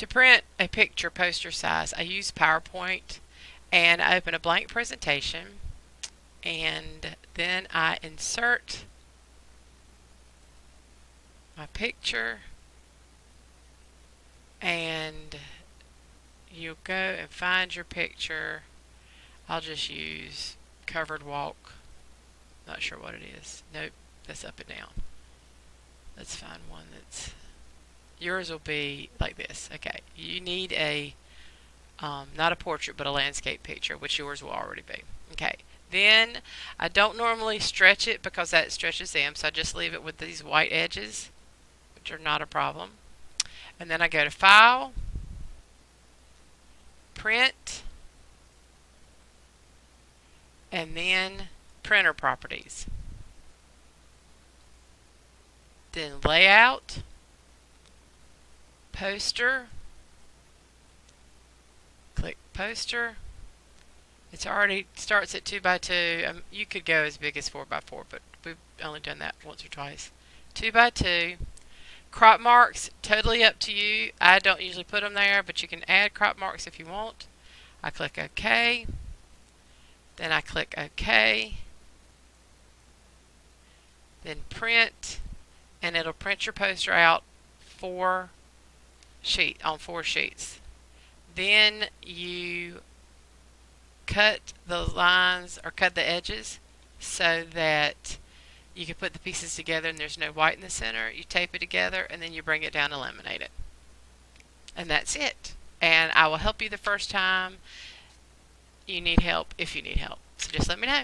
To print a picture poster size, I use PowerPoint and I open a blank presentation and then I insert my picture and you'll go and find your picture. I'll just use covered walk. Not sure what it is. Nope, that's up and down. Let's find one that's yours will be like this. Okay, you need a not a portrait but a landscape picture, which yours will already be. Okay, then I don't normally stretch it because that stretches them, so I just leave it with these white edges, which are not a problem. And then I go to File, Print, and then Printer Properties. Then Layout, Poster, click Poster. It's already starts at 2 by 2. You could go as big as 4 by 4, but we've only done that once or twice. 2 by 2. Crop marks, totally up to you. I don't usually put them there, but you can add crop marks if you want. I click OK. Then I click OK. Then print, and it'll print your poster out on 4 sheets. Then you cut the lines or cut the edges so that you can put the pieces together and there's no white in the center. You tape it together and then you bring it down and laminate it. And that's it. And I will help you the first time you need help if you need help. So just let me know.